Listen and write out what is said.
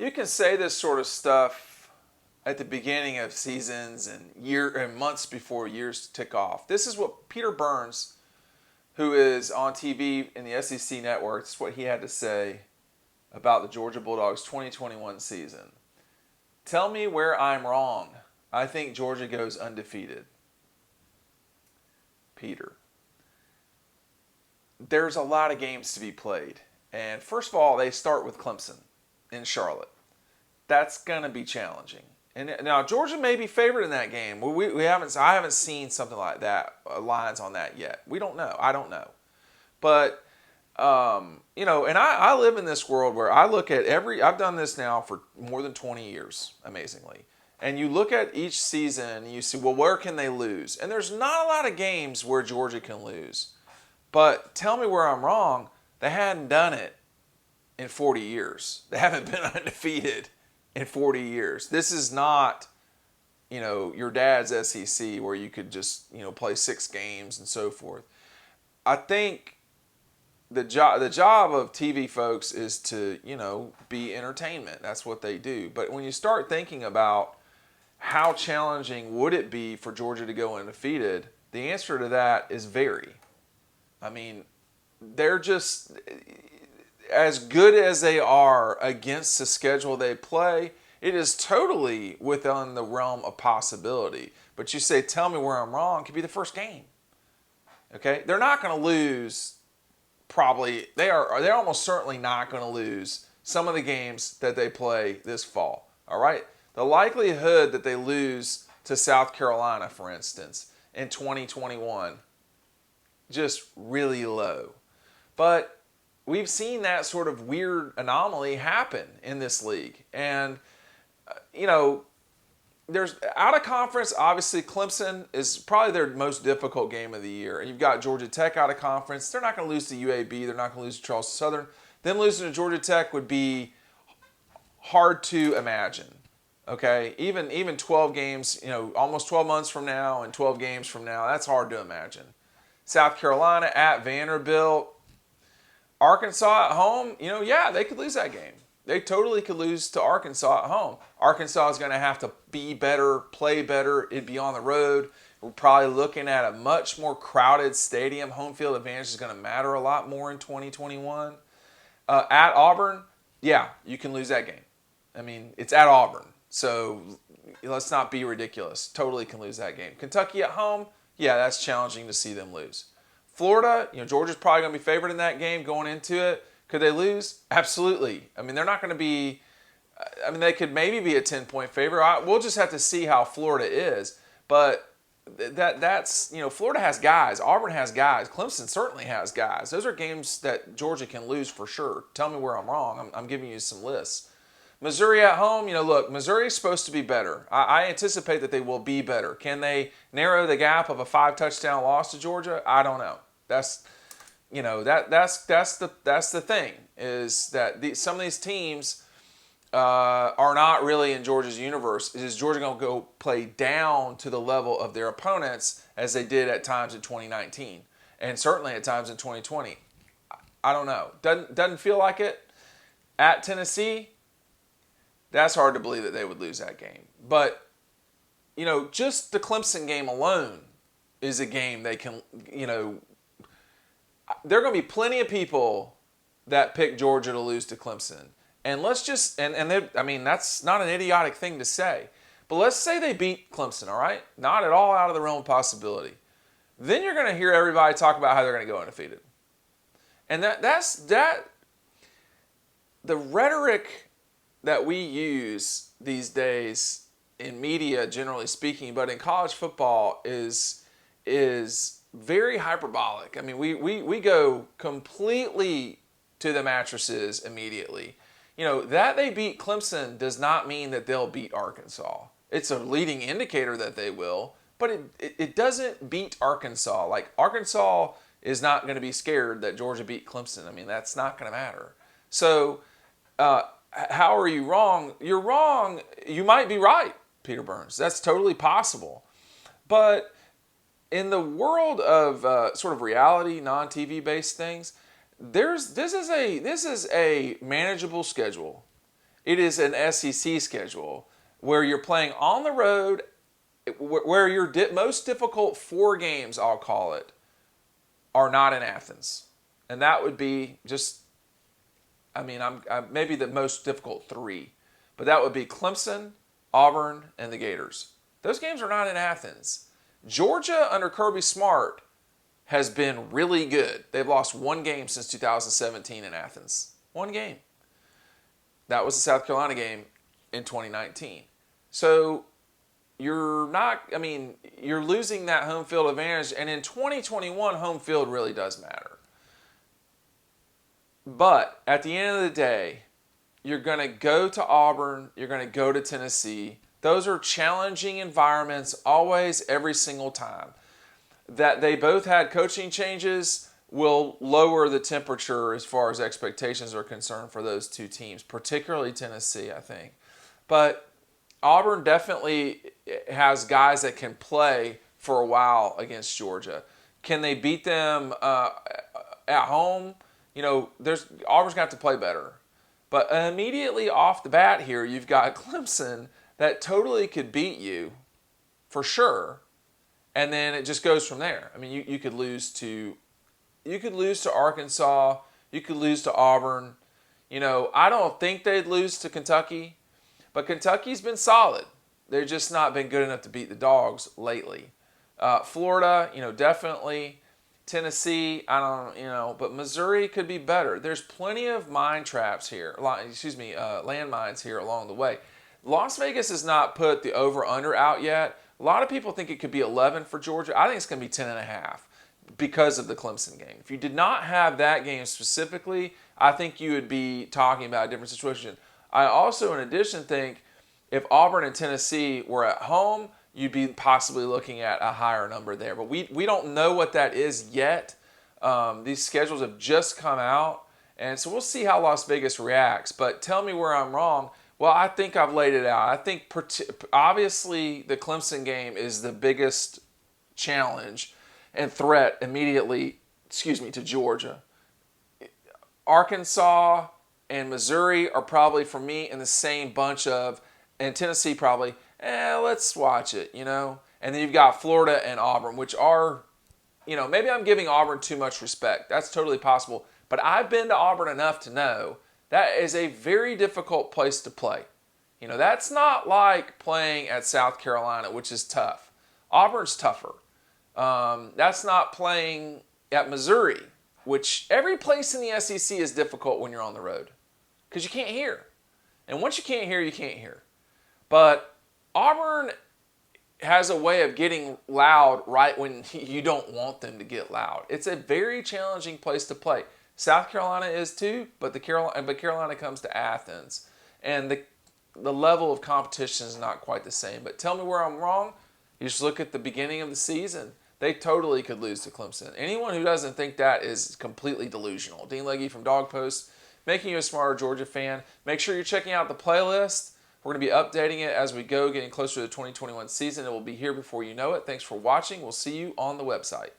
You can say this sort of stuff at the beginning of seasons and months before years tick off. This is what Peter Burns, who is on TV in the SEC network, this is what he had to say about the Georgia Bulldogs 2021 season. Tell me where I'm wrong. I think Georgia goes undefeated. Peter. There's a lot of games to be played. And first of all, they start with Clemson in Charlotte. That's going to be challenging. And now Georgia may be favored in that game. I haven't seen something like that, lines on that yet. We don't know. I don't know. But, and I live in this world where I look at I've done this now for more than 20 years, amazingly. And you look at each season and you see, well, where can they lose? And there's not a lot of games where Georgia can lose. But tell me where I'm wrong. They hadn't done it in 40 years. They haven't been undefeated in 40 years. This is not, your dad's SEC where you could just, play 6 games and so forth. I think the job of TV folks is to, be entertainment. That's what they do. But when you start thinking about how challenging would it be for Georgia to go undefeated, the answer to that is very. I mean, they're just as good as they are against the schedule they play. It is totally within the realm of possibility. But you say, tell me where I'm wrong, could be the first game. Okay? They're not going to lose, probably. They're almost certainly not going to lose some of the games that they play this fall. All right? The likelihood that they lose to South Carolina, for instance, in 2021, just really low. But we've seen that sort of weird anomaly happen in this league. And, there's out of conference, obviously Clemson is probably their most difficult game of the year. And you've got Georgia Tech out of conference. They're not going to lose to UAB. They're not going to lose to Charleston Southern. Them losing to Georgia Tech would be hard to imagine. Okay, even 12 games, almost 12 months from now and 12 games from now, that's hard to imagine. South Carolina at Vanderbilt, Arkansas at home, they could lose that game. They totally could lose to Arkansas at home. Arkansas is going to have to be better, play better. It'd be on the road. We're probably looking at a much more crowded stadium. Home field advantage is going to matter a lot more in 2021. At Auburn, you can lose that game. I mean, it's at Auburn. So let's not be ridiculous. Totally can lose that game. Kentucky at home, that's challenging to see them lose. Florida, Georgia's probably going to be favored in that game going into it. Could they lose? Absolutely. I mean, they're not going to be, they could maybe be a 10-point favorite. We'll just have to see how Florida is. But that's, Florida has guys. Auburn has guys. Clemson certainly has guys. Those are games that Georgia can lose for sure. Tell me where I'm wrong. I'm giving you some lists. Missouri at home, look, Missouri is supposed to be better. I anticipate that they will be better. Can they narrow the gap of a 5-touchdown loss to Georgia? I don't know. That's the thing, is that some of these teams are not really in Georgia's universe. Is Georgia going to go play down to the level of their opponents as they did at times in 2019 and certainly at times in 2020? I don't know. Doesn't feel like it. At Tennessee, that's hard to believe that they would lose that game. But, just the Clemson game alone is a game they can, there are going to be plenty of people that pick Georgia to lose to Clemson. And let's just, that's not an idiotic thing to say. But let's say they beat Clemson, all right? Not at all out of the realm of possibility. Then you're going to hear everybody talk about how they're going to go undefeated. And that's the rhetoric that we use these days in media, generally speaking, but in college football is very hyperbolic. I mean, we go completely to the mattresses immediately. That they beat Clemson does not mean that they'll beat Arkansas. It's a leading indicator that they will, but it doesn't beat Arkansas. Like, Arkansas is not going to be scared that Georgia beat Clemson. I mean, that's not going to matter. So, how are you wrong? You're wrong. You might be right, Peter Burns. That's totally possible. But in the world of sort of reality, non-TV based things, this is a manageable schedule. It is an SEC schedule where you're playing on the road, where your most difficult 4 games, I'll call it, are not in Athens. And that would be just, I'm maybe the most difficult 3. But that would be Clemson, Auburn, and the Gators. Those games are not in Athens. Georgia under Kirby Smart has been really good. They've lost 1 game since 2017 in Athens. 1 game. That was the South Carolina game in 2019. So you're losing that home field advantage. And in 2021, home field really does matter. But at the end of the day, you're going to go to Auburn. You're going to go to Tennessee. Those are challenging environments always, every single time. That they both had coaching changes will lower the temperature as far as expectations are concerned for those 2 teams, particularly Tennessee, I think. But Auburn definitely has guys that can play for a while against Georgia. Can they beat them at home? Auburn's going to have to play better. But immediately off the bat here, you've got Clemson that totally could beat you for sure. And then it just goes from there. You could lose to Arkansas. You could lose to Auburn. I don't think they'd lose to Kentucky, but Kentucky's been solid. They've just not been good enough to beat the Dogs lately. Florida, definitely. Tennessee, but Missouri could be better. There's plenty of landmines here along the way. Las Vegas has not put the over-under out yet. A lot of people think it could be 11 for Georgia. I think it's going to be 10.5 because of the Clemson game. If you did not have that game specifically, I think you would be talking about a different situation. I also, in addition, think if Auburn and Tennessee were at home, you'd be possibly looking at a higher number there. But we don't know what that is yet. These schedules have just come out, and so we'll see how Las Vegas reacts. But tell me where I'm wrong. Well, I think I've laid it out. I think obviously the Clemson game is the biggest challenge and threat immediately, to Georgia. Arkansas and Missouri are probably, for me, in the same bunch of, and Tennessee probably, let's watch it, And then you've got Florida and Auburn, which are, maybe I'm giving Auburn too much respect. That's totally possible. But I've been to Auburn enough to know that is a very difficult place to play. That's not like playing at South Carolina, which is tough. Auburn's tougher. That's not playing at Missouri, which every place in the SEC is difficult when you're on the road because you can't hear. And once you can't hear, you can't hear. But Auburn has a way of getting loud right when you don't want them to get loud. It's a very challenging place to play. South Carolina is too, but Carolina comes to Athens, and the level of competition is not quite the same. But tell me where I'm wrong. You just look at the beginning of the season. They totally could lose to Clemson. Anyone who doesn't think that is completely delusional. Dean Legge from Dog Post, making you a smarter Georgia fan. Make sure you're checking out the playlist. We're going to be updating it as we go, getting closer to the 2021 season. It will be here before you know it. Thanks for watching. We'll see you on the website.